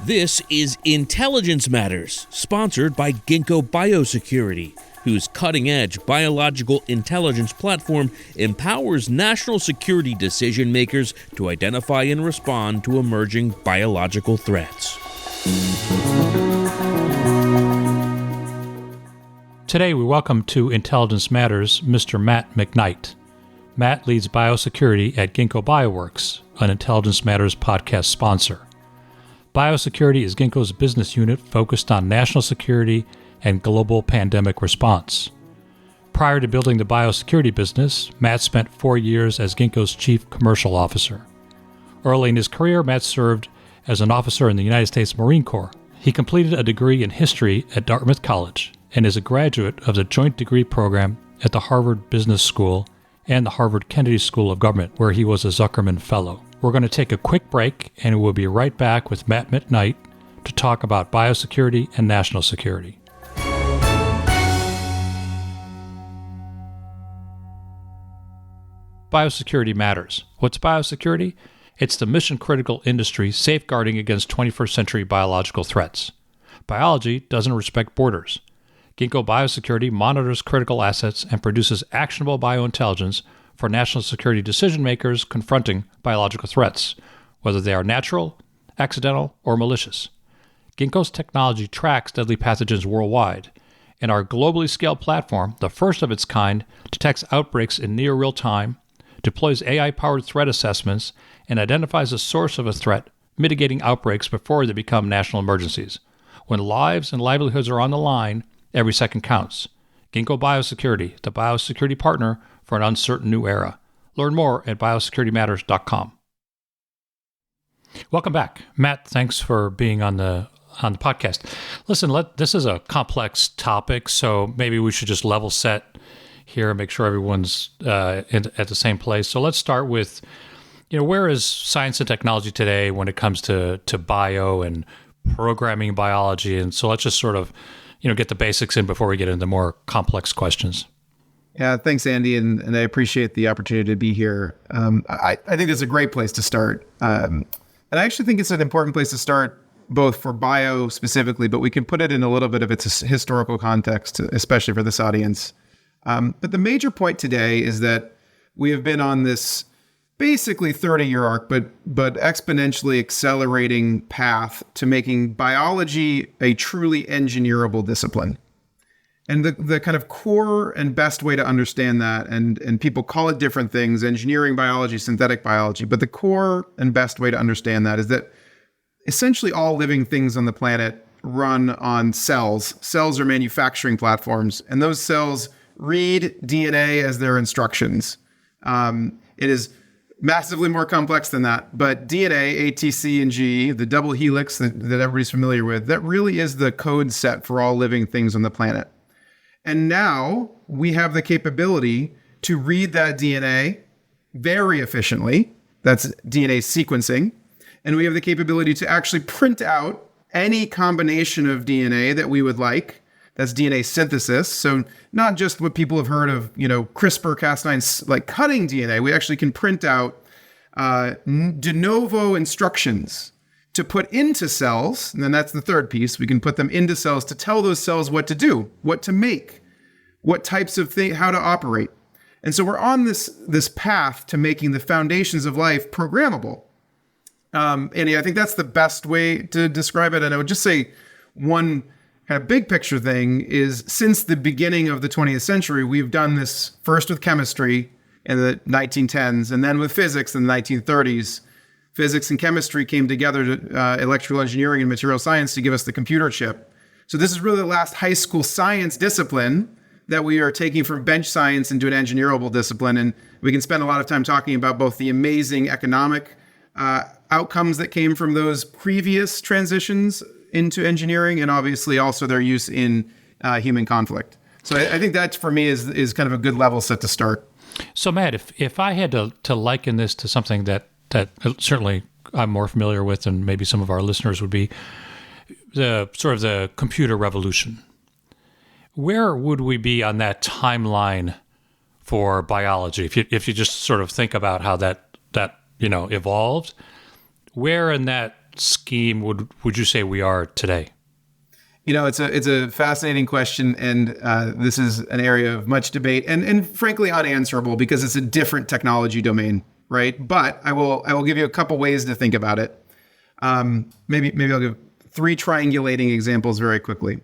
This is Intelligence Matters, sponsored by Ginkgo Biosecurity, whose cutting-edge biological intelligence platform empowers national security decision-makers to identify and respond to emerging biological threats. Today, we welcome to Intelligence Matters Mr. Matt McKnight. Matt leads biosecurity at Ginkgo Bioworks, an Intelligence Matters podcast sponsor. Biosecurity is Ginkgo's business unit focused on national security and global pandemic response. Prior to building the biosecurity business, Matt spent 4 years as Ginkgo's chief commercial officer. Early in his career, Matt served as an officer in the United States Marine Corps. He completed a degree in history at Dartmouth College and is a graduate of the Joint Degree Program at the Harvard Business School and the Harvard Kennedy School of Government, where he was a Zuckerman Fellow. We're going to take a quick break, and we'll be right back with Matt McKnight to talk about biosecurity and national security. Biosecurity matters. What's biosecurity? It's the mission-critical industry safeguarding against 21st century biological threats. Biology doesn't respect borders. Ginkgo Biosecurity monitors critical assets and produces actionable biointelligence for national security decision-makers confronting biological threats, whether they are natural, accidental, or malicious. Ginkgo's technology tracks deadly pathogens worldwide, and our globally scaled platform, the first of its kind, detects outbreaks in near real time, deploys AI-powered threat assessments, and identifies the source of a threat, mitigating outbreaks before they become national emergencies. When lives and livelihoods are on the line, every second counts. Ginkgo Biosecurity, the biosecurity partner for an uncertain new era. Learn more at biosecuritymatters.com. Welcome back. Matt, thanks for being on the podcast. Listen, this is a complex topic, so maybe we should just level set here and make sure everyone's at the same place. So let's start with, where is science and technology today when it comes to bio and programming biology? And so let's just sort of get the basics in before we get into more complex questions. Yeah, thanks, Andy, and I appreciate the opportunity to be here. I think it's a great place to start. And I actually think it's an important place to start both for bio specifically, but we can put it in a little bit of its historical context, especially for this audience. But the major point today is that we have been on this basically 30-year arc, but exponentially accelerating path to making biology a truly engineerable discipline. And the kind of core and best way to understand that, and people call it different things, engineering biology, synthetic biology, but the core and best way to understand that is that essentially all living things on the planet run on cells. Cells are manufacturing platforms, and those cells read DNA as their instructions. It is massively more complex than that, but DNA, A, T, C, and G, the double helix that everybody's familiar with, that really is the code set for all living things on the planet. And now we have the capability to read that DNA very efficiently. That's DNA sequencing. And we have the capability to actually print out any combination of DNA that we would like. That's DNA synthesis. So not just what people have heard of, CRISPR-Cas9, like cutting DNA. We actually can print out de novo instructions to put into cells. And then that's the third piece. We can put them into cells to tell those cells what to do, what to make, what types of things, how to operate. And so we're on this path to making the foundations of life programmable. And I think that's the best way to describe it. And I would just say one kind of big picture thing is since the beginning of the 20th century, we've done this first with chemistry in the 1910s and then with physics in the 1930s. Physics and chemistry came together to electrical engineering and material science to give us the computer chip. So this is really the last high school science discipline that we are taking from bench science into an engineerable discipline. And we can spend a lot of time talking about both the amazing economic outcomes that came from those previous transitions into engineering and obviously also their use in human conflict. So I think that for me is kind of a good level set to start. So Matt, if I had to liken this to something that certainly I'm more familiar with and maybe some of our listeners would be the sort of the computer revolution. Where would we be on that timeline for biology? If you just sort of think about how that evolved, where in that scheme would you say we are today? It's a fascinating question, and this is an area of much debate and frankly unanswerable because it's a different technology domain, right? But I will give you a couple ways to think about it. Maybe I'll give 3 triangulating examples very quickly.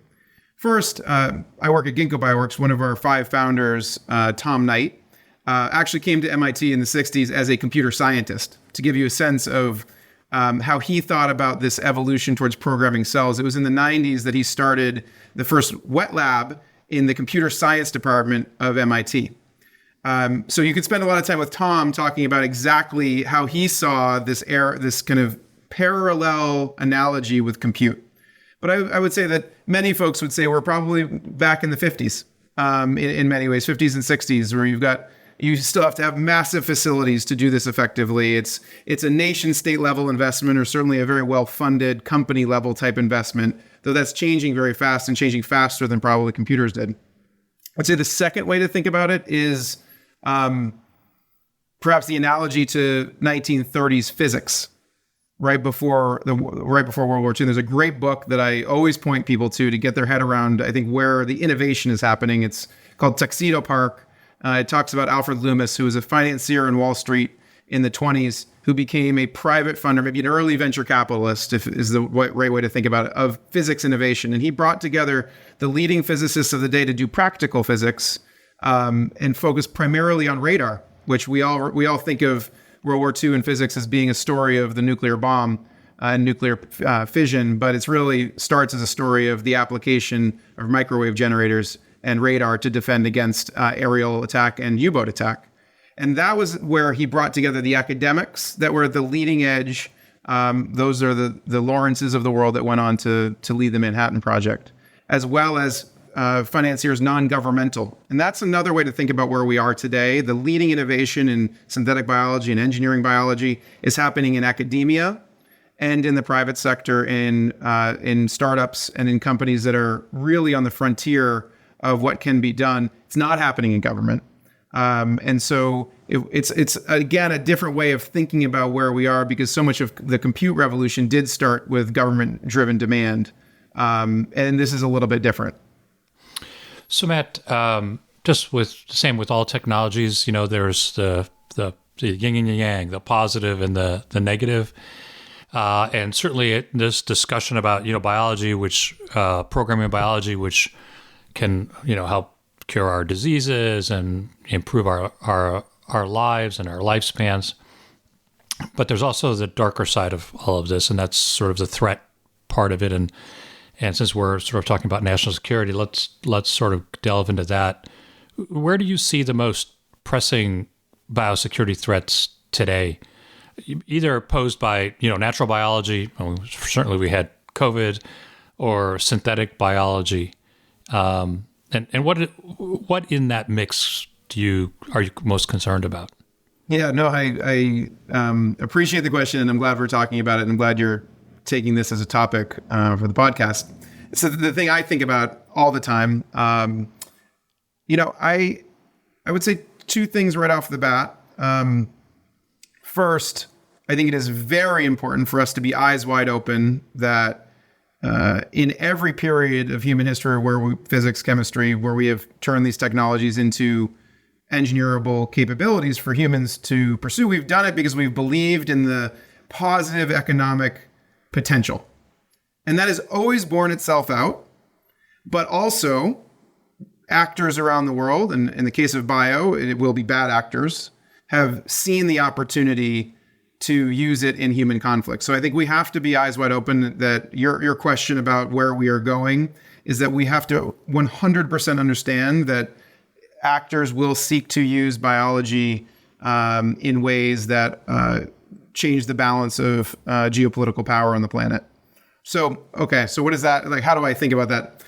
First, I work at Ginkgo Bioworks. One of our 5 founders, Tom Knight, actually came to MIT in the 60s as a computer scientist. To give you a sense of how he thought about this evolution towards programming cells, it was in the 90s that he started the first wet lab in the computer science department of MIT. So you could spend a lot of time with Tom talking about exactly how he saw this kind of parallel analogy with compute. But I would say that many folks would say we're probably back in the 50s in many ways, 50s and 60s, where you still have to have massive facilities to do this effectively. It's a nation state level investment, or certainly a very well-funded company level type investment, though that's changing very fast and changing faster than probably computers did. I'd say the second way to think about it is perhaps the analogy to 1930s physics. Right before World War II. There's a great book that I always point people to get their head around, I think, where the innovation is happening. It's called Tuxedo Park. It talks about Alfred Loomis, who was a financier in Wall Street in the 20s, who became a private funder, maybe an early venture capitalist, is the right way to think about it, of physics innovation. And he brought together the leading physicists of the day to do practical physics and focus primarily on radar, which we all think of World War II in physics as being a story of the nuclear bomb and nuclear fission, but it really starts as a story of the application of microwave generators and radar to defend against aerial attack and U-boat attack. And that was where he brought together the academics that were at the leading edge. Those are the Lawrences of the world that went on to lead the Manhattan Project, as well as financiers non-governmental. And that's another way to think about where we are today. The leading innovation in synthetic biology and engineering biology is happening in academia and in the private sector, in startups and in companies that are really on the frontier of what can be done. It's not happening in government. And so it's again, a different way of thinking about where we are, because so much of the compute revolution did start with government-driven demand. And this is a little bit different. So Matt, just same with all technologies, there's the yin and yang, the positive and the negative. And certainly this discussion about, biology, which programming biology, which can, help cure our diseases and improve our lives and our lifespans. But there's also the darker side of all of this, and that's sort of the threat part of it. And since we're sort of talking about national security, let's sort of delve into that. Where do you see the most pressing biosecurity threats today, either posed by natural biology? Certainly, we had COVID, or synthetic biology, and what in that mix are you most concerned about? Yeah, no, I appreciate the question, and I'm glad we're talking about it, and I'm glad you're taking this as a topic for the podcast. So the thing I think about all the time, I would say 2 things right off the bat. First, I think it is very important for us to be eyes wide open that in every period of human history physics, chemistry, where we have turned these technologies into engineerable capabilities for humans to pursue, we've done it because we've believed in the positive economic potential. And that has always borne itself out. But also, actors around the world, and in the case of bio, it will be bad actors, have seen the opportunity to use it in human conflict. So I think we have to be eyes wide open that your question about where we are going is that we have to 100% understand that actors will seek to use biology in ways that change the balance of geopolitical power on the planet. So what is that? Like, how do I think about that?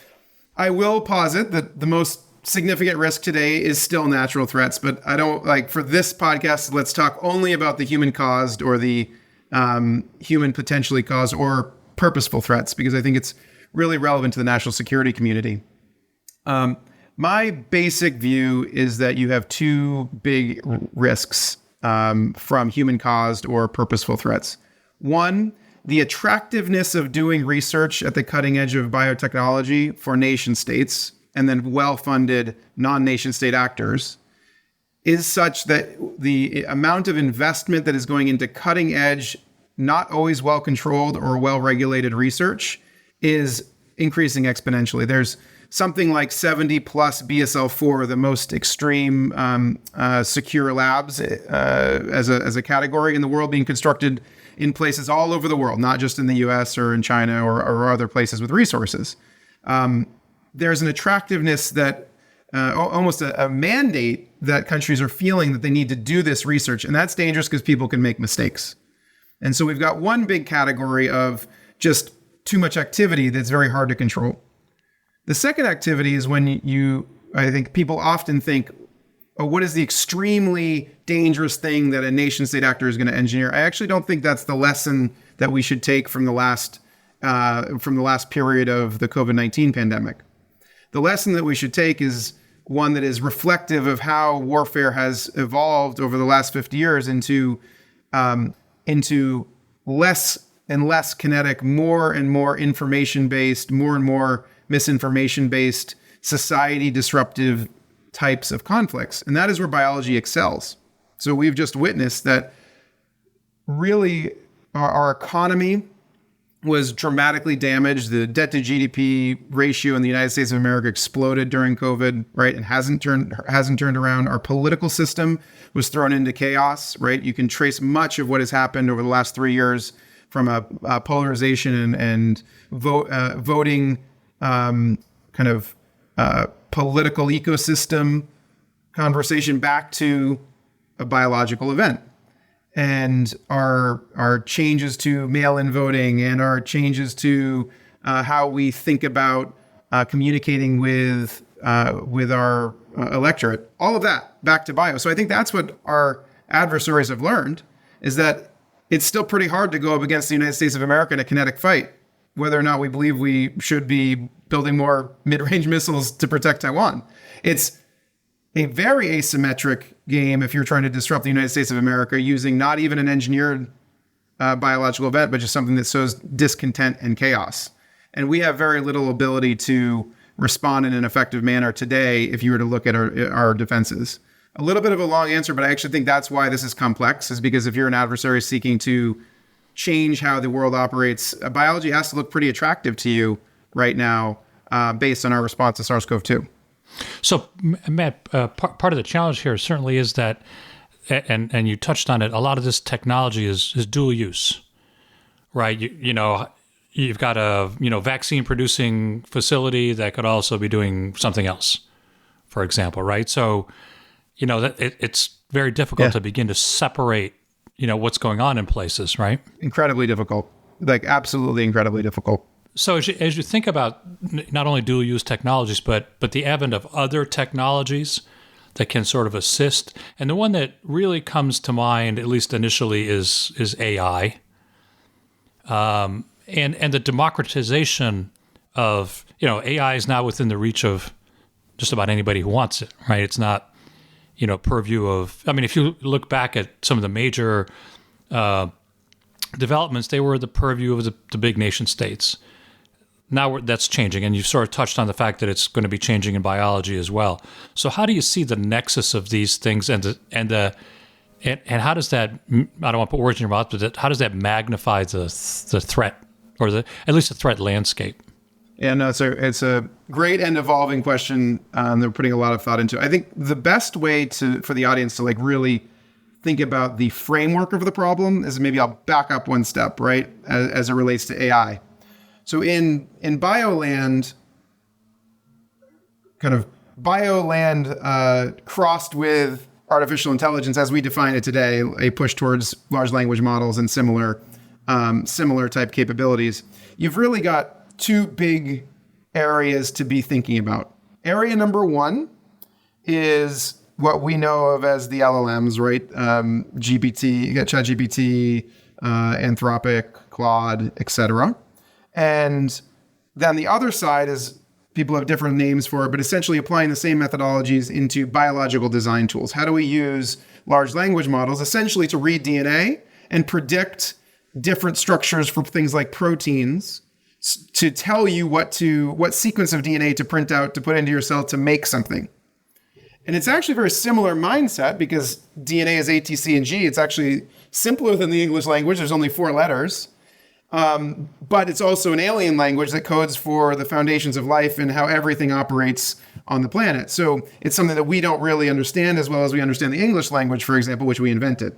I will posit that the most significant risk today is still natural threats, but I don't for this podcast, let's talk only about the human caused or the human potentially caused or purposeful threats, because I think it's really relevant to the national security community. My basic view is that you have 2 big risks from human caused or purposeful threats. One the attractiveness of doing research at the cutting edge of biotechnology for nation states and then well-funded non-nation state actors is such that the amount of investment that is going into cutting edge, not always well-controlled or well-regulated research is increasing exponentially. There's something like 70 plus BSL-4, the most extreme secure labs as a category in the world, being constructed in places all over the world, not just in the US or in China or other places with resources. There's an attractiveness that almost a mandate that countries are feeling that they need to do this research. And that's dangerous because people can make mistakes. And so we've got one big category of just too much activity that's very hard to control. The second activity is when I think people often think, oh, what is the extremely dangerous thing that a nation state actor is going to engineer? I actually don't think that's the lesson that we should take from the last period of the COVID-19 pandemic. The lesson that we should take is one that is reflective of how warfare has evolved over the last 50 years into less and less kinetic, more and more information-based, more and more misinformation-based, society-disruptive types of conflicts. And that is where biology excels. So we've just witnessed that really our economy was dramatically damaged. The debt to GDP ratio in the United States of America exploded during COVID, right? And hasn't turned around. Our political system was thrown into chaos, right? You can trace much of what has happened over the last 3 years from a polarization and voting political ecosystem conversation back to a biological event. And our changes to mail-in voting and our changes to how we think about communicating with our electorate, all of that back to bio. So I think that's what our adversaries have learned, is that it's still pretty hard to go up against the United States of America in a kinetic fight, whether or not we believe we should be building more mid-range missiles to protect Taiwan. It's a very asymmetric game if you're trying to disrupt the United States of America using not even an engineered biological event, but just something that sows discontent and chaos. And we have very little ability to respond in an effective manner today if you were to look at our defenses. A little bit of a long answer, but I actually think that's why this is complex, is because if you're an adversary seeking to change how the world operates, biology has to look pretty attractive to you right now based on our response to SARS-CoV-2. So, Matt, part of the challenge here certainly is that, and you touched on it, a lot of this technology is dual use, right? You've got a vaccine producing facility that could also be doing something else, for example, right? So, it's very difficult to begin to separate, what's going on in places, right? Incredibly difficult, like absolutely incredibly difficult. So as you think about not only dual-use technologies, but the advent of other technologies that can sort of assist, and the one that really comes to mind, at least initially, is AI, and the democratization of AI is now within the reach of just about anybody who wants it, right? It's not purview of. I mean, if you look back at some of the major developments, they were the purview of the big nation states. Now that's changing, and you've sort of touched on the fact that it's going to be changing in biology as well. So how do you see the nexus of these things, and how does that? I don't want to put words in your mouth, but how does that magnify the threat, or at least the threat landscape? Yeah, no, it's a great and evolving question that we're putting a lot of thought into. I think the best way for the audience to really think about the framework of the problem is, maybe I'll back up one step, right, as it relates to AI. So in BioLand, BioLand crossed with artificial intelligence as we define it today, a push towards large language models and similar type capabilities. You've really got two big areas to be thinking about. Area number one is what we know of as the LLMs, right? GPT, you got ChatGPT, Anthropic, Claude, etc. And then the other side is, people have different names for it, but essentially applying the same methodologies into biological design tools. How do we use large language models essentially to read DNA and predict different structures for things like proteins to tell you what sequence of DNA to print out to put into your cell to make something. And it's actually a very similar mindset because DNA is A, T, C, and G. It's actually simpler than the English language. There's only 4 letters. But it's also an alien language that codes for the foundations of life and how everything operates on the planet. So it's something that we don't really understand as well as we understand the English language, for example, which we invented.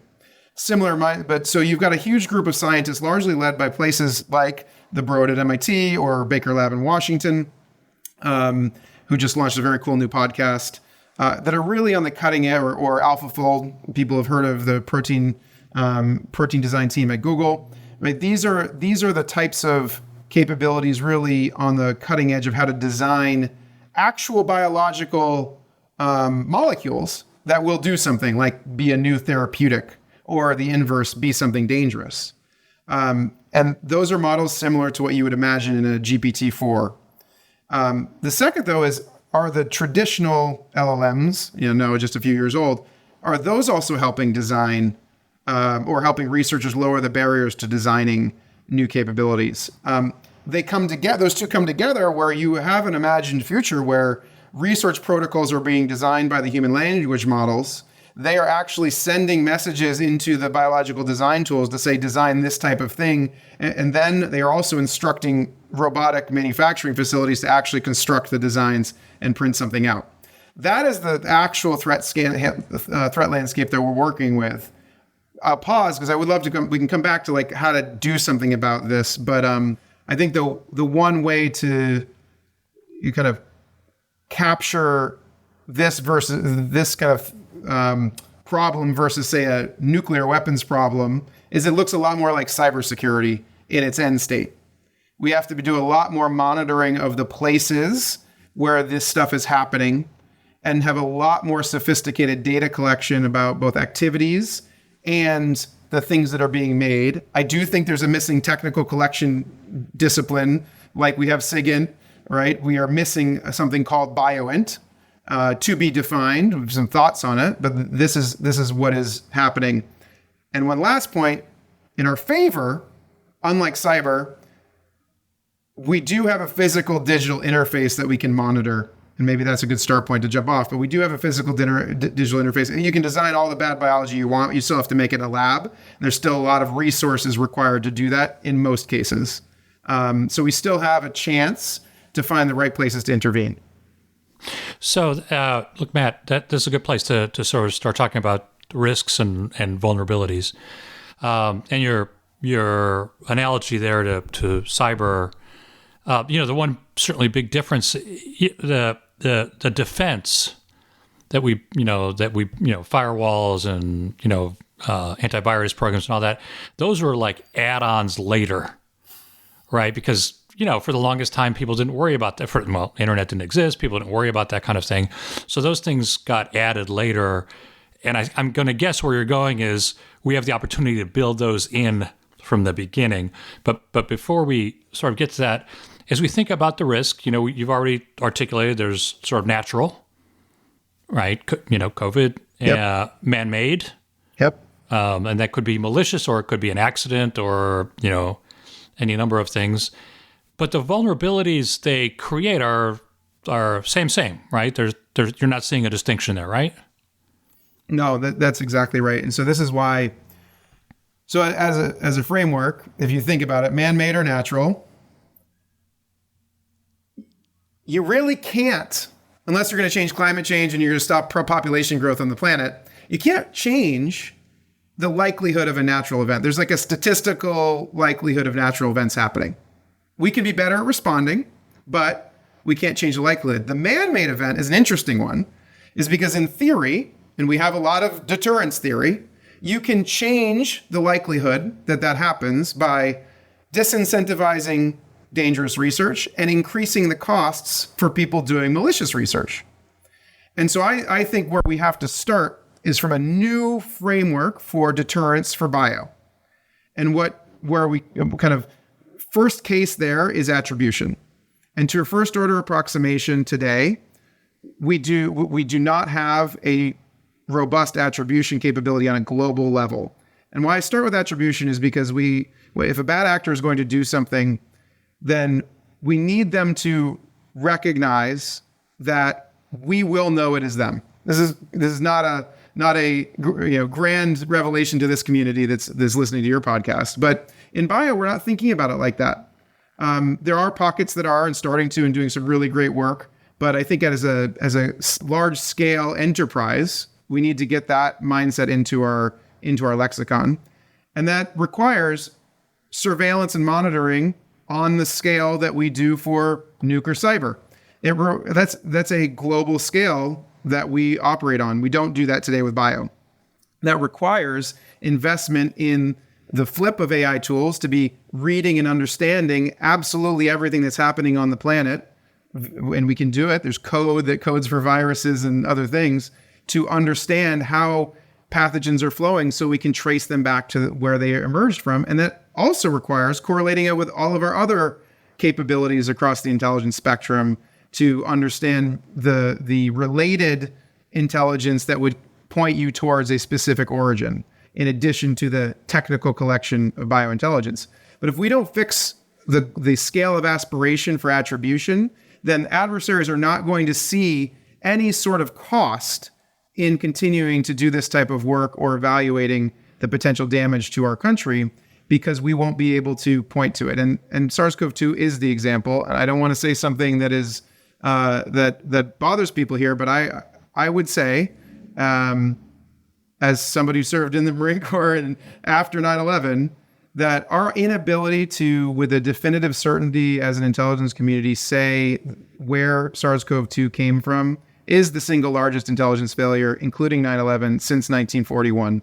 But so you've got a huge group of scientists, largely led by places like the Broad at MIT or Baker Lab in Washington, who just launched a very cool new podcast. That are really on the cutting edge, or AlphaFold. People have heard of the protein design team at Google. Right? These are the types of capabilities really on the cutting edge of how to design actual biological molecules that will do something, like be a new therapeutic, or the inverse, be something dangerous. And those are models similar to what you would imagine in a GPT-4. The second, though, are the traditional LLMs, just a few years old, are those also helping design or helping researchers lower the barriers to designing new capabilities? Those two come together where you have an imagined future where research protocols are being designed by the human language models. They are actually sending messages into the biological design tools to say, design this type of thing. And then they are also instructing robotic manufacturing facilities to actually construct the designs and print something out. That is the actual threat landscape that we're working with. I'll pause because I would love to we can come back to like how to do something about this. But I think the one way to you kind of capture this versus this kind of problem versus, say, a nuclear weapons problem is it looks a lot more like cybersecurity in its end state. We have to do a lot more monitoring of the places where this stuff is happening and have a lot more sophisticated data collection about both activities and the things that are being made. I do think there's a missing technical collection discipline, like we have SIGINT, right? We are missing something called BioInt, to be defined, some thoughts on it, but this is what is happening. And one last point, in our favor, unlike cyber, we do have a physical digital interface that we can monitor. And maybe that's a good start point to jump off, but we do have a physical digital interface. And you can design all the bad biology you want. You still have to make it in a lab. And there's still a lot of resources required to do that in most cases. So we still have a chance to find the right places to intervene. So, look, Matt, this is a good place to sort of start talking about risks and vulnerabilities. And your analogy there to cyber, the one certainly big difference, the defense that we firewalls and antivirus programs and all that, those were like add-ons later, right? Because for the longest time, people didn't worry about that. Internet didn't exist. People didn't worry about that kind of thing. So those things got added later. And I'm going to guess where you're going is we have the opportunity to build those in from the beginning. But before we sort of get to that, as we think about the risk, you've already articulated there's sort of natural, right? COVID, Yep. Man-made. Yep. And that could be malicious, or it could be an accident, or, any number of things. But the vulnerabilities they create are same, right? You're not seeing a distinction there, right? No, that's exactly right. And so this is why. So as a framework, if you think about it, man-made or natural, you really can't, unless you're going to change climate change and you're going to stop population growth on the planet, you can't change the likelihood of a natural event. There's like a statistical likelihood of natural events happening. We can be better at responding, but we can't change the likelihood. The man-made event is an interesting one, is because in theory, and we have a lot of deterrence theory, you can change the likelihood that happens by disincentivizing dangerous research and increasing the costs for people doing malicious research. And so I think where we have to start is from a new framework for deterrence for bio. And where we kind of first case there is attribution. And to a first order approximation today, we do not have a robust attribution capability on a global level. And why I start with attribution is because we if a bad actor is going to do something, then we need them to recognize that we will know it is them. This is not a grand revelation to this community that's listening to your podcast. But in bio, we're not thinking about it like that. There are pockets that are and starting to and doing some really great work. But I think as a large scale enterprise, we need to get that mindset into our lexicon, and that requires surveillance and monitoring on the scale that we do for nuke or cyber. That's a global scale that we operate on. We don't do that today with bio. That requires investment in the flip of AI tools to be reading and understanding absolutely everything that's happening on the planet. And we can do it. There's code that codes for viruses and other things to understand how pathogens are flowing so we can trace them back to where they emerged from. And that also requires correlating it with all of our other capabilities across the intelligence spectrum to understand the related intelligence that would point you towards a specific origin, in addition to the technical collection of biointelligence. But if we don't fix the scale of aspiration for attribution, then adversaries are not going to see any sort of cost in continuing to do this type of work or evaluating the potential damage to our country, because we won't be able to point to it. And SARS-CoV-2 is the example. And I don't want to say something that is that bothers people here, but I would say, as somebody who served in the Marine Corps and after 9/11, that our inability to, with a definitive certainty as an intelligence community, say where SARS-CoV-2 came from is the single largest intelligence failure, including 9/11, since 1941.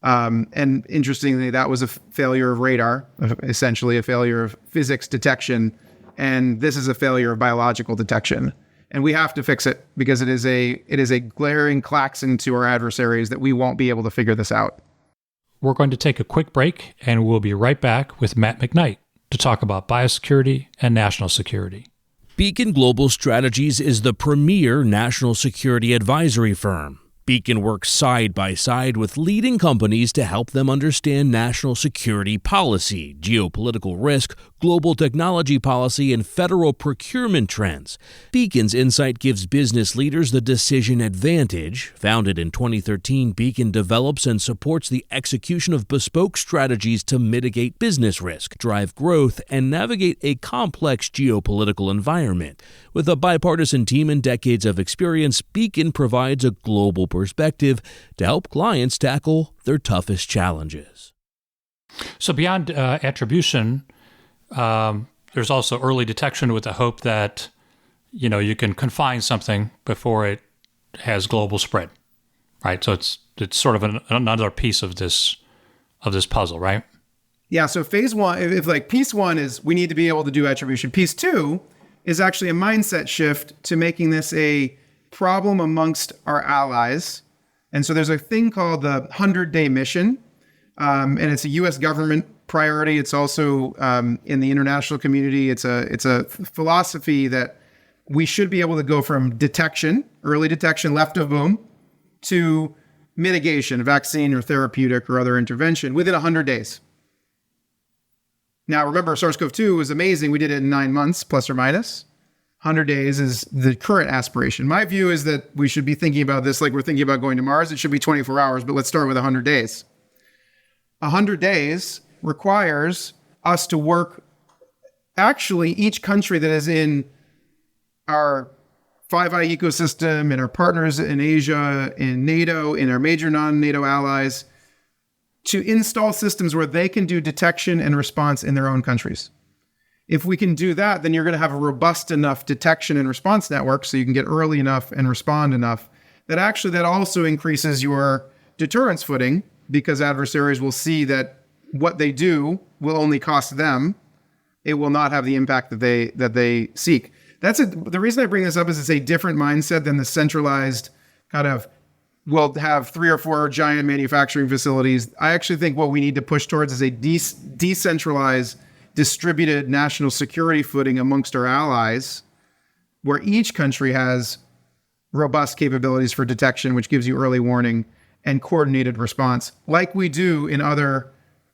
And interestingly, that was a failure of radar, essentially a failure of physics detection. And this is a failure of biological detection. And we have to fix it, because it is a glaring klaxon to our adversaries that we won't be able to figure this out. We're going to take a quick break, and we'll be right back with Matt McKnight to talk about biosecurity and national security. Beacon Global Strategies is the premier national security advisory firm. Beacon works side by side with leading companies to help them understand national security policy, geopolitical risk, global technology policy, and federal procurement trends. Beacon's insight gives business leaders the decision advantage. Founded in 2013, Beacon develops and supports the execution of bespoke strategies to mitigate business risk, drive growth, and navigate a complex geopolitical environment. With a bipartisan team and decades of experience, Beacon provides a global perspective to help clients tackle their toughest challenges. So beyond attribution, there's also early detection with the hope that, you can confine something before it has global spread, right? So it's sort of another piece of this puzzle, right? Yeah. So phase one, if piece one is we need to be able to do attribution. Piece two is actually a mindset shift to making this a problem amongst our allies. And so there's a thing called the 100-day mission, and it's a U.S. government priority. It's also in the international community. It's a philosophy that we should be able to go from detection, early detection, left of boom, to mitigation, vaccine or therapeutic or other intervention within 100 days. Now, remember, SARS-CoV-2 was amazing. We did it in 9 months, plus or minus. 100 days is the current aspiration. My view is that we should be thinking about this like we're thinking about going to Mars. It should be 24 hours, but let's start with 100 days. 100 days requires us to work, actually, each country that is in our Five Eye ecosystem, in our partners in Asia, in NATO, in our major non-NATO allies, to install systems where they can do detection and response in their own countries. If we can do that, then you're going to have a robust enough detection and response network so you can get early enough and respond enough that also increases your deterrence footing, because adversaries will see that what they do will only cost them. It will not have the impact that they seek. The reason I bring this up is it's a different mindset than the centralized kind of, we'll have 3 or 4 giant manufacturing facilities. I actually think what we need to push towards is a decentralized, distributed national security footing amongst our allies, where each country has robust capabilities for detection, which gives you early warning and coordinated response, like we do in other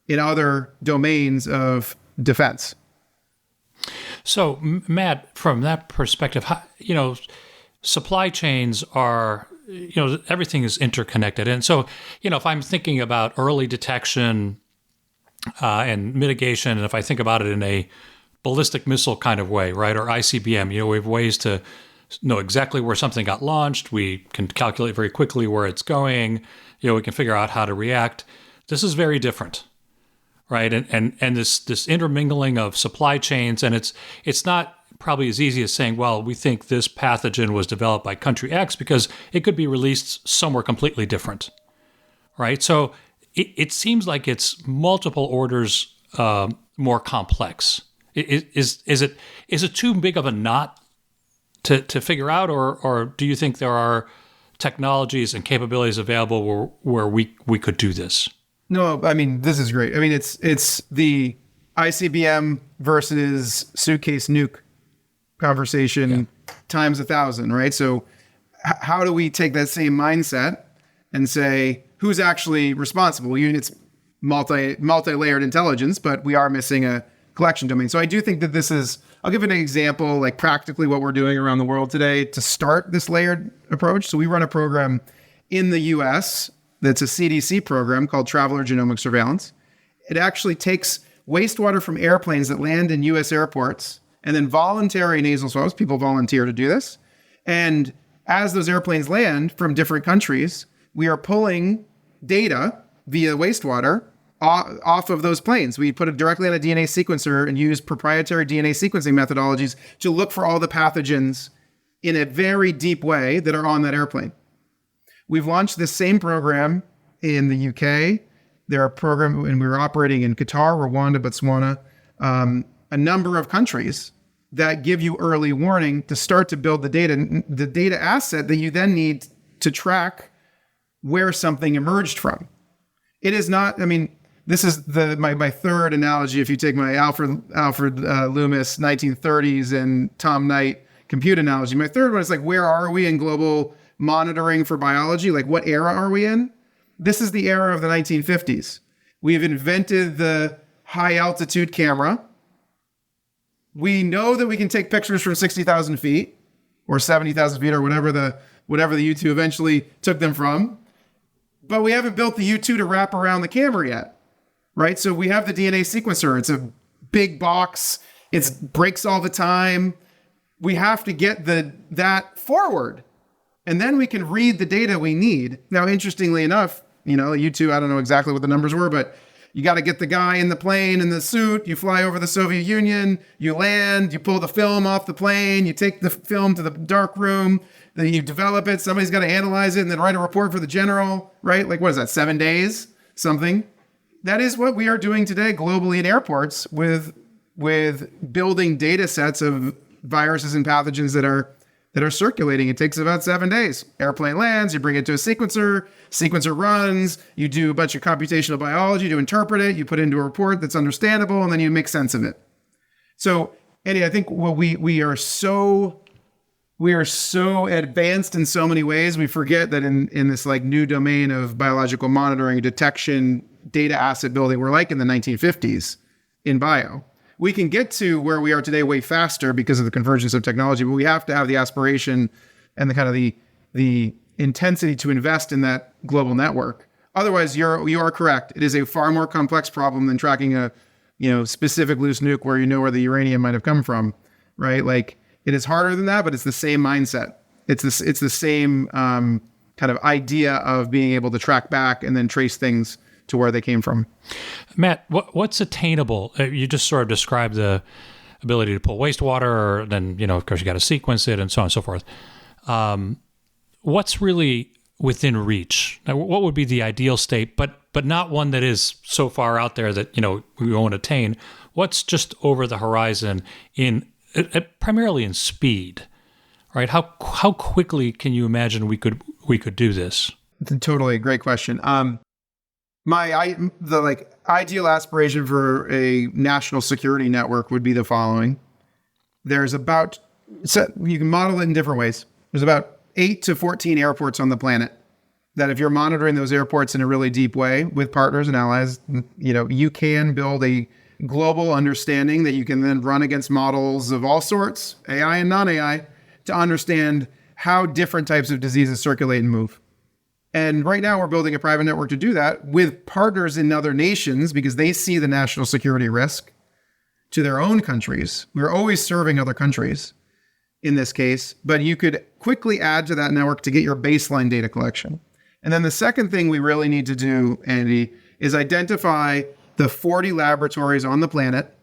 in other domains of defense. So, Matt, from that perspective, supply chains are, everything is interconnected. And so, if I'm thinking about early detection and mitigation, and if I think about it in a ballistic missile kind of way, right, or ICBM, we have ways to know exactly where something got launched. We can calculate very quickly where it's going. We can figure out how to react. This is very different, right? And this intermingling of supply chains, and it's not probably as easy as saying, well, we think this pathogen was developed by country X, because it could be released somewhere completely different, right? So it seems like it's multiple orders more complex. Is it too big of a knot to figure out, or do you think there are technologies and capabilities available where we could do this? No, I mean, this is great. I mean, it's the ICBM versus suitcase nuke conversation times 1,000, right? So how do we take that same mindset and say, who's actually responsible? It's multi-layered intelligence, but we are missing a collection domain. So I do think that this is, I'll give an example, like practically what we're doing around the world today to start this layered approach. So we run a program in the US that's a CDC program called Traveler Genomic Surveillance. It actually takes wastewater from airplanes that land in US airports and then voluntary nasal swabs. People volunteer to do this. And as those airplanes land from different countries, we are pulling data via wastewater off of those planes. We put it directly on a DNA sequencer and use proprietary DNA sequencing methodologies to look for all the pathogens in a very deep way that are on that airplane. We've launched this same program in the UK. There are programs, and we're operating in Qatar, Rwanda, Botswana, a number of countries that give you early warning to start to build the data asset that you then need to track where something emerged from. It is not, I mean, this is my third analogy. If you take my Alfred Loomis 1930s and Tom Knight compute analogy, my third one is like, where are we in global monitoring for biology? Like, what era are we in? This is the era of the 1950s. We have invented the high altitude camera. We know that we can take pictures from 60,000 feet or 70,000 feet or whatever the U2 eventually took them from. But we haven't built the U2 to wrap around the camera yet, right? So we have the DNA sequencer. It's a big box. It breaks all the time. We have to get that forward. And then we can read the data we need. Now, interestingly enough, U2, I don't know exactly what the numbers were, but you got to get the guy in the plane in the suit. You fly over the Soviet Union. You land. You pull the film off the plane. You take the film to the dark room. Then you develop it. Somebody's got to analyze it and then write a report for the general, right? Like, what is that, 7 days? Something. That is what we are doing today globally in airports with building data sets of viruses and pathogens that are circulating. It takes about 7 days. Airplane lands, you bring it to a sequencer runs, you do a bunch of computational biology to interpret it, you put it into a report that's understandable, and then you make sense of it. So, Andy, I think we are so advanced in so many ways, we forget that in this like new domain of biological monitoring, detection, data asset building, we're like in the 1950s in bio. We can get to where we are today way faster because of the convergence of technology, but we have to have the aspiration and the kind of the intensity to invest in that global network. Otherwise, you are correct. It is a far more complex problem than tracking a specific loose nuke where you know where the uranium might have come from, right? Like, it is harder than that, but it's the same mindset. It's the same kind of idea of being able to track back and then trace things to where they came from. Matt, what's attainable? You just sort of described the ability to pull wastewater, then, of course, you got to sequence it and so on and so forth. What's really within reach? Now, what would be the ideal state, but not one that is so far out there that, we won't attain? What's just over the horizon primarily in speed, right? How quickly can you imagine we could do this? It's totally a great question. The ideal aspiration for a national security network would be the following. You can model it in different ways. There's about 8 to 14 airports on the planet. that if you're monitoring those airports in a really deep way with partners and allies, you can build a global understanding that you can then run against models of all sorts, AI and non-AI, to understand how different types of diseases circulate and move. And right now we're building a private network to do that with partners in other nations because they see the national security risk to their own countries. We're always serving other countries in this case, but you could quickly add to that network to get your baseline data collection. And then the second thing we really need to do, Andy, is identify the 40 laboratories on the planet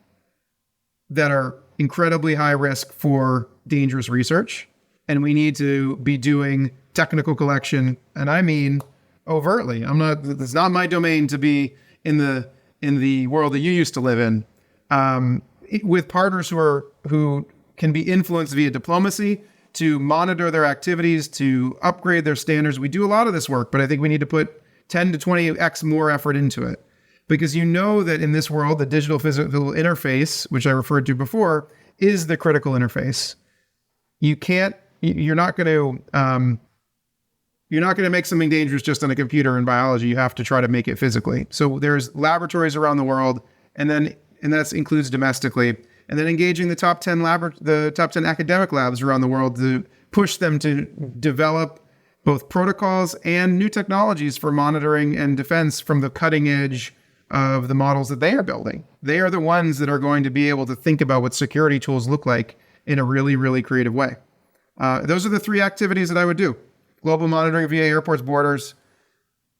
that are incredibly high risk for dangerous research. And we need to be doing technical collection. And I mean overtly. It's not my domain to be in the world that you used to live in. With partners who can be influenced via diplomacy to monitor their activities, to upgrade their standards. We do a lot of this work, but I think we need to put 10 to 20x more effort into it. Because you know that in this world, the digital physical interface, which I referred to before, is the critical interface. You're not going to make something dangerous just on a computer in biology. You have to try to make it physically. So there's laboratories around the world, and that includes domestically, and then engaging the top 10 academic labs around the world to push them to develop both protocols and new technologies for monitoring and defense from the cutting edge of the models that they are building. They are the ones that are going to be able to think about what security tools look like in a really, really creative way. Those are the three activities that I would do. Global monitoring via airports, borders,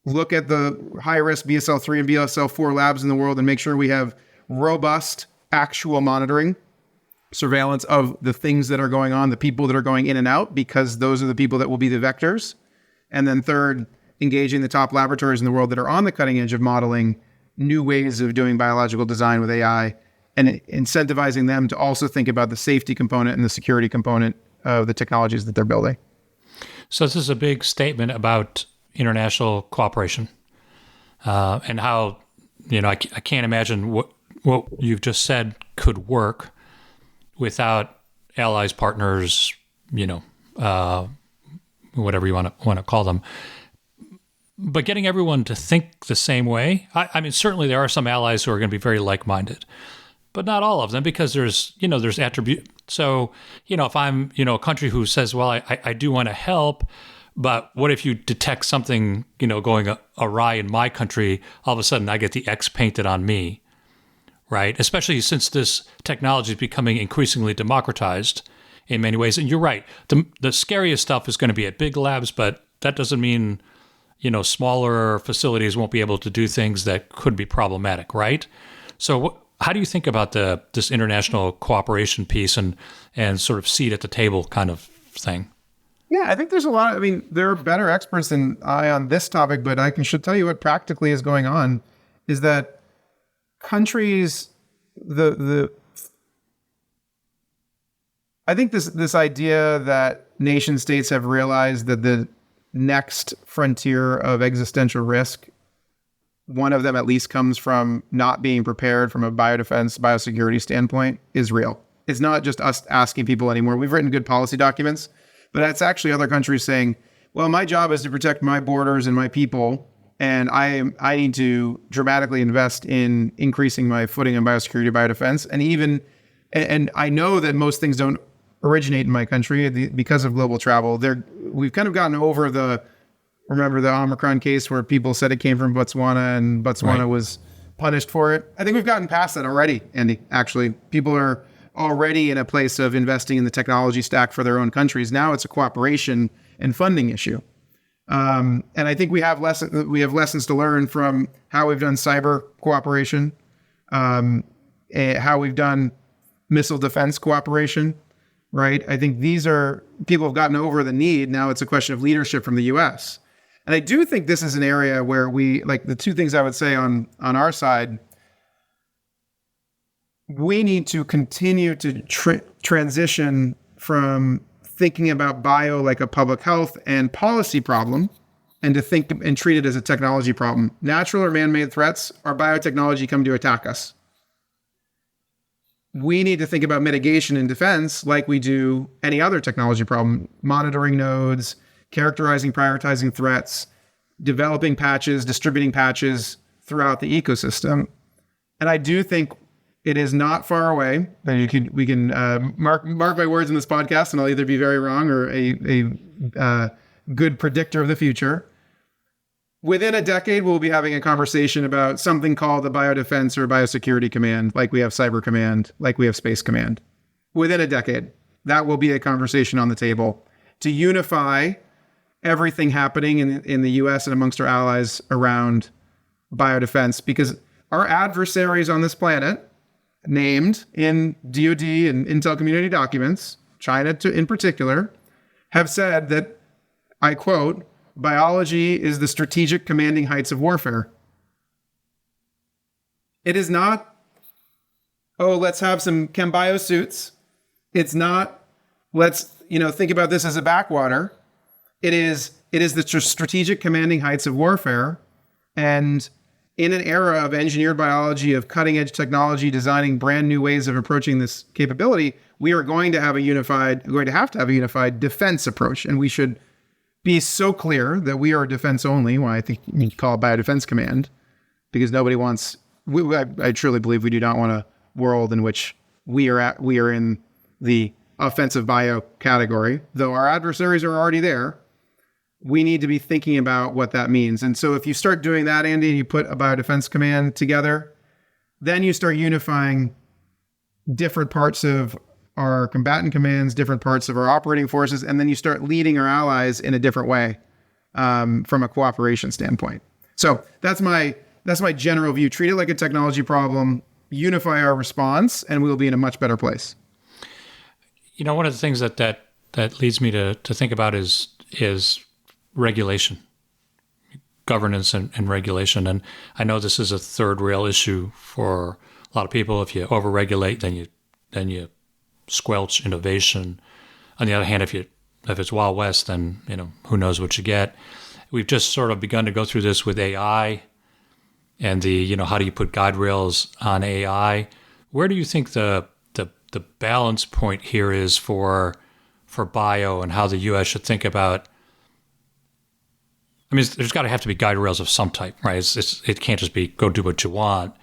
look at the high-risk BSL-3 and BSL-4 labs in the world and make sure we have robust actual monitoring, surveillance of the things that are going on, the people that are going in and out, because those are the people that will be the vectors. And then third, engaging the top laboratories in the world that are on the cutting edge of modeling new ways of doing biological design with AI and incentivizing them to also think about the safety component and the security component of the technologies that they're building. So this is a big statement about international cooperation and how, I can't imagine what you've just said could work without allies, partners, whatever you want to call them. But getting everyone to think the same way, I mean, certainly there are some allies who are going to be very like-minded, but not all of them, because there's attribute. So, if I'm, a country who says, well, I do want to help, but what if you detect something, going awry in my country, all of a sudden I get the X painted on me, right? Especially since this technology is becoming increasingly democratized in many ways. And you're right, the scariest stuff is going to be at big labs, but that doesn't mean, smaller facilities won't be able to do things that could be problematic, right? So how do you think about this international cooperation piece and sort of seat at the table kind of thing? Yeah, I think there's a lot. There are better experts than I on this topic, but should tell you what practically is going on is that countries, I think this idea that nation states have realized that the next frontier of existential risk, one of them at least comes from not being prepared from a biodefense, biosecurity standpoint, is real. It's not just us asking people anymore. We've written good policy documents, but it's actually other countries saying, well, my job is to protect my borders and my people, and I need to dramatically invest in increasing my footing in biosecurity, biodefense, and I know that most things don't originate in my country because of global travel. We've kind of gotten over remember the Omicron case where people said it came from Botswana and Botswana was punished for it. I think we've gotten past that already, Andy, actually. People are already in a place of investing in the technology stack for their own countries. Now it's a cooperation and funding issue. And I think we have lessons to learn from how we've done cyber cooperation, how we've done missile defense cooperation, right? I think people have gotten over the need. Now it's a question of leadership from the U.S. And I do think this is an area where the two things I would say on our side, we need to continue to transition from thinking about bio like a public health and policy problem and to think and treat it as a technology problem. Natural or man-made threats are biotechnology come to attack us. We need to think about mitigation and defense like we do any other technology problem, monitoring nodes, characterizing, prioritizing threats, developing patches, distributing patches throughout the ecosystem. And I do think it is not far away. We can mark my words in this podcast, and I'll either be very wrong or a good predictor of the future. Within a decade, we'll be having a conversation about something called the biodefense or biosecurity command, like we have cyber command, like we have space command. Within a decade, that will be a conversation on the table to unify everything happening in the US and amongst our allies around biodefense, because our adversaries on this planet, named in DoD and intel community documents, China in particular, have said that, I quote, biology is the strategic commanding heights of warfare. It is not, oh, let's have some chem bio suits. It's not, let's, think about this as a backwater. It is the strategic commanding heights of warfare. And in an era of engineered biology, of cutting edge technology, designing brand new ways of approaching this capability, we are going to have a unified defense approach. And we should be so clear that we are defense only. Why I think you call it biodefense command, because nobody wants, I truly believe we do not want a world in which we are in the offensive bio category, though our adversaries are already there. We need to be thinking about what that means. And so if you start doing that, Andy, and you put a biodefense command together, then you start unifying different parts of our combatant commands, different parts of our operating forces, and then you start leading our allies in a different way from a cooperation standpoint. So that's my general view. Treat it like a technology problem, unify our response, and we'll be in a much better place. One of the things that leads me to think about is regulation, governance and regulation. And I know this is a third rail issue for a lot of people. If you overregulate, then you squelch innovation. On the other hand, if it's Wild West, then who knows what you get. We've just sort of begun to go through this with AI and the how do you put guide rails on AI? Where do you think the balance point here is for bio, and how the U.S. should think about? I mean, there's got to have to be guide rails of some type, right? It can't just be go do what you want.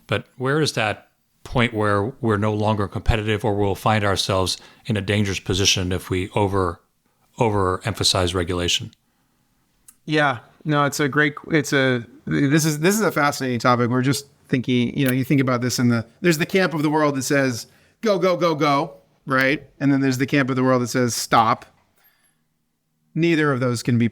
But where is that point where we're no longer competitive, or we'll find ourselves in a dangerous position if we overemphasize regulation? Yeah, no, this is a fascinating topic. We're just thinking, you think about this there's the camp of the world that says go, go, go, go, right? And then there's the camp of the world that says stop. Neither of those can be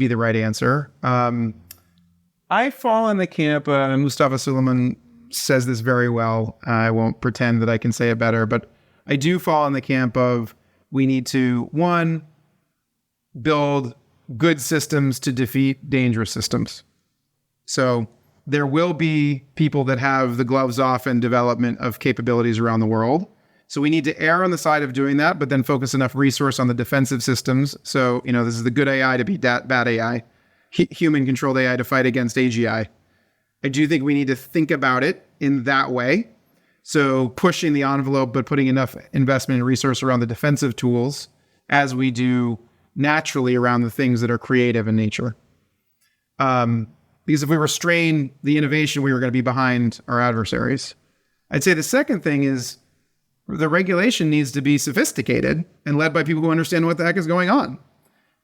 the right answer. I fall in the camp, Mustafa Suleiman says this very well. I won't pretend that I can say it better, but I do fall in the camp of we need to, one, build good systems to defeat dangerous systems. So there will be people that have the gloves off in development of capabilities around the world. So we need to err on the side of doing that, but then focus enough resource on the defensive systems. So, this is the good AI to beat bad AI, human-controlled AI to fight against AGI. I do think we need to think about it in that way. So pushing the envelope, but putting enough investment and resource around the defensive tools as we do naturally around the things that are creative in nature. Because if we restrain the innovation, we were going to be behind our adversaries. I'd say the second thing is the regulation needs to be sophisticated and led by people who understand what the heck is going on,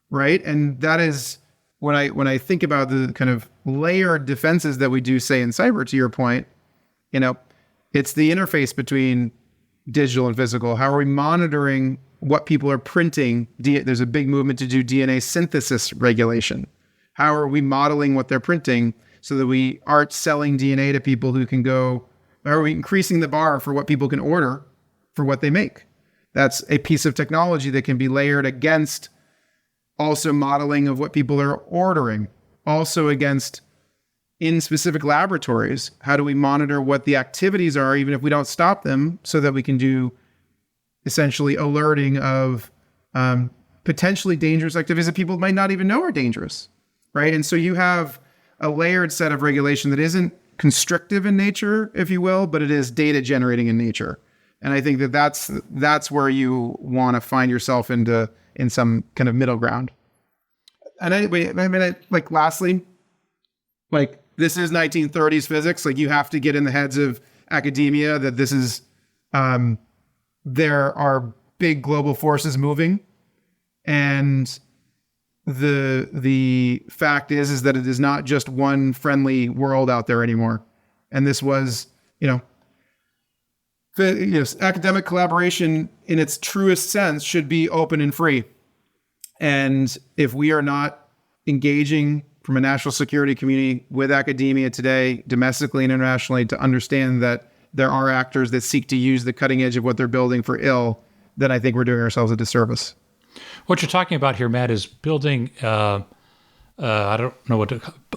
right? And that is when I think about the kind of layered defenses that we do, say, in cyber, to your point, it's the interface between digital and physical. How are we monitoring what people are printing? There's a big movement to do DNA synthesis regulation. How are we modeling what they're printing so that we aren't selling DNA to people who can go, are we increasing the bar for what people can order for what they make? That's a piece of technology that can be layered against also modeling of what people are ordering, also against in specific laboratories. How do we monitor what the activities are, even if we don't stop them, so that we can do essentially alerting of potentially dangerous activities that people might not even know are dangerous, right? And so you have a layered set of regulation that isn't constrictive in nature, if you will, but it is data generating in nature. And I think that's where you want to find yourself in some kind of middle ground. lastly, like this is 1930s physics. Like you have to get in the heads of academia that this is, there are big global forces moving, and the fact is that it is not just one friendly world out there anymore. And this was, academic collaboration in its truest sense should be open and free. And if we are not engaging from a national security community with academia today, domestically and internationally, to understand that there are actors that seek to use the cutting edge of what they're building for ill, then I think we're doing ourselves a disservice. What you're talking about here, Matt, is building, I don't know what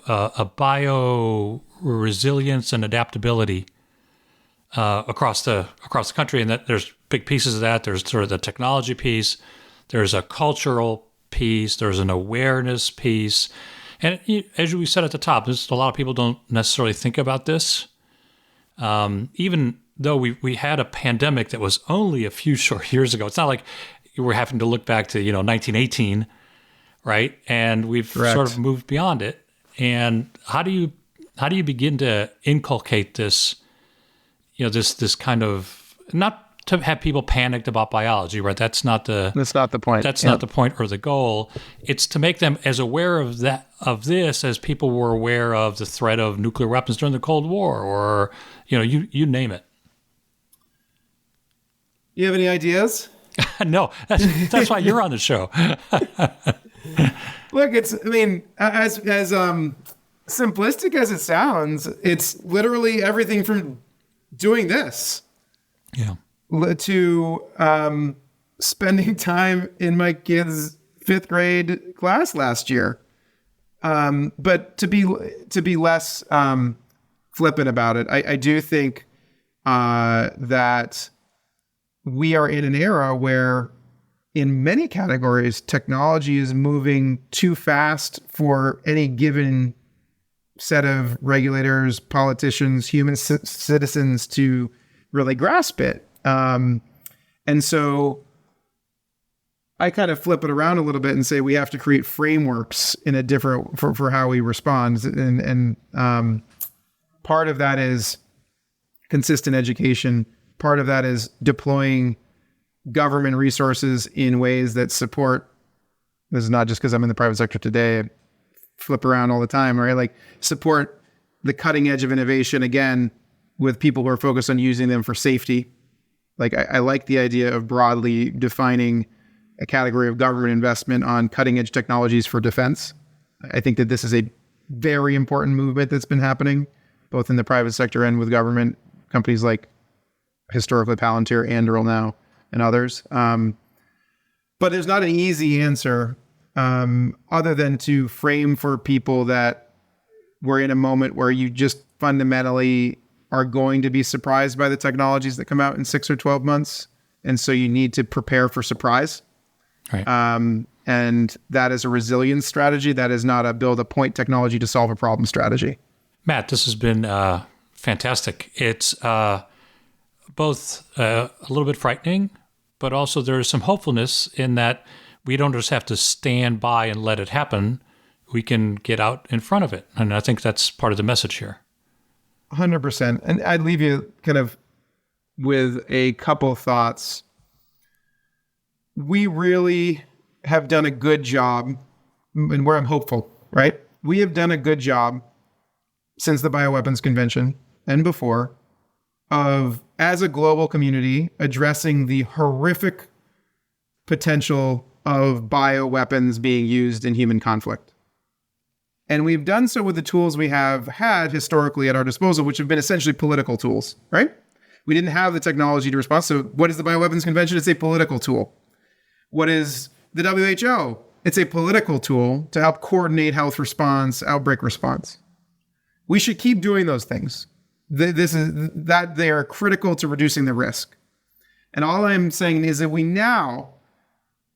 a bio resilience and adaptability across the country, and that there's big pieces of that. There's sort of the technology piece, there's a cultural piece, there's an awareness piece, and as we said at the top, a lot of people don't necessarily think about this. Even though we had a pandemic that was only a few short years ago, it's not like we're having to look back to 1918, right? And we've Correct. Sort of moved beyond it. And how do you begin to inculcate this? This kind of, not to have people panicked about biology, right? That's not the point. That's not the point or the goal. It's to make them as aware of this as people were aware of the threat of nuclear weapons during the Cold War, or you name it. You have any ideas? No, that's why you're on the show. Look, as simplistic as it sounds, it's literally everything from doing this, to spending time in my kid's 5th grade class last year. But to be less flippant about it, I do think that we are in an era where, in many categories, technology is moving too fast for any given set of regulators, politicians, human citizens to really grasp it. And so I kind of flip it around a little bit and say we have to create frameworks in a different for how we respond. And part of that is consistent education. Part of that is deploying government resources in ways that support. This is not just because I'm in the private sector today. I flip around all the time, right? Like support the cutting edge of innovation, again, with people who are focused on using them for safety. Like I like the idea of broadly defining a category of government investment on cutting edge technologies for defense. I think that this is a very important movement that's been happening both in the private sector and with government companies like historically Palantir, Anduril now, and others. But there's not an easy answer other than to frame for people that we're in a moment where you just fundamentally are going to be surprised by the technologies that come out in 6 or 12 months. And so you need to prepare for surprise. Right. And that is a resilience strategy. That is not a build a point technology to solve a problem strategy. Matt, this has been fantastic. It's both a little bit frightening, but also there's some hopefulness in that we don't just have to stand by and let it happen. We can get out in front of it. And I think that's part of the message here. 100%. And I'd leave you kind of with a couple thoughts. We really have done a good job, and where I'm hopeful, right? We have done a good job since the Bioweapons Convention and before of, as a global community, addressing the horrific potential of bioweapons being used in human conflict. And we've done so with the tools we have had historically at our disposal, which have been essentially political tools, right? We didn't have the technology to respond. So what is the Bioweapons Convention? It's a political tool. What is the WHO? It's a political tool to help coordinate health response, outbreak response. We should keep doing those things. They are critical to reducing the risk. And all I'm saying is that we now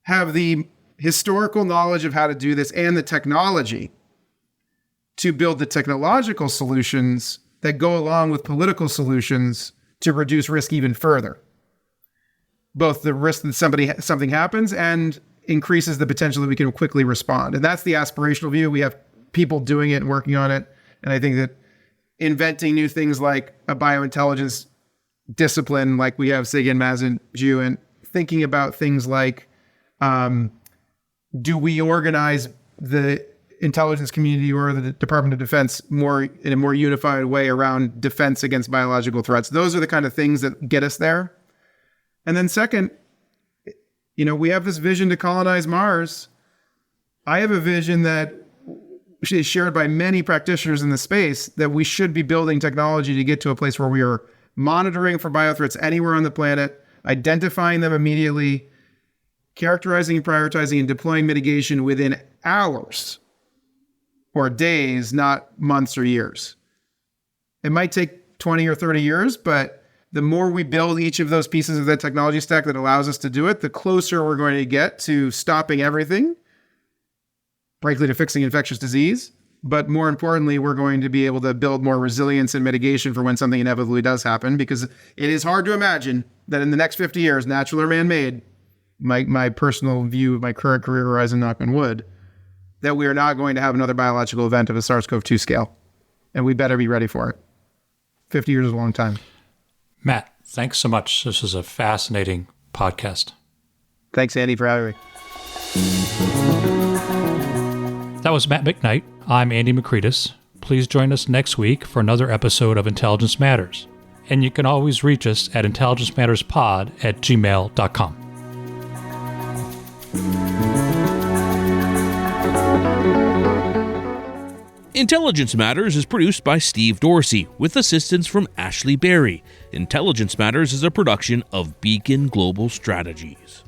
have the historical knowledge of how to do this and the technology to build the technological solutions that go along with political solutions to reduce risk even further. Both the risk that something happens and increases the potential that we can quickly respond. And that's the aspirational view. We have people doing it and working on it. And I think that inventing new things like a biointelligence discipline, like we have Sigyn, Maz, and Ju, and thinking about things like, do we organize the intelligence community or the Department of Defense in a more unified way around defense against biological threats? Those are the kind of things that get us there. And then second, we have this vision to colonize Mars. I have a vision that is shared by many practitioners in the space that we should be building technology to get to a place where we are monitoring for biothreats anywhere on the planet, identifying them immediately, characterizing and prioritizing and deploying mitigation within hours or days, not months or years. It might take 20 or 30 years, but the more we build each of those pieces of that technology stack that allows us to do it, the closer we're going to get to stopping everything, frankly, to fixing infectious disease. But more importantly, we're going to be able to build more resilience and mitigation for when something inevitably does happen, because it is hard to imagine that in the next 50 years, natural or man-made, my personal view of my current career horizon, knock on wood, that we are not going to have another biological event of a SARS-CoV-2 scale. And we better be ready for it. 50 years is a long time. Matt, thanks so much. This was a fascinating podcast. Thanks, Andy, for having me. That was Matt McKnight. I'm Andy McCreadis. Please join us next week for another episode of Intelligence Matters. And you can always reach us at intelligencematterspod@gmail.com. Intelligence Matters is produced by Steve Dorsey with assistance from Ashley Berry. Intelligence Matters is a production of Beacon Global Strategies.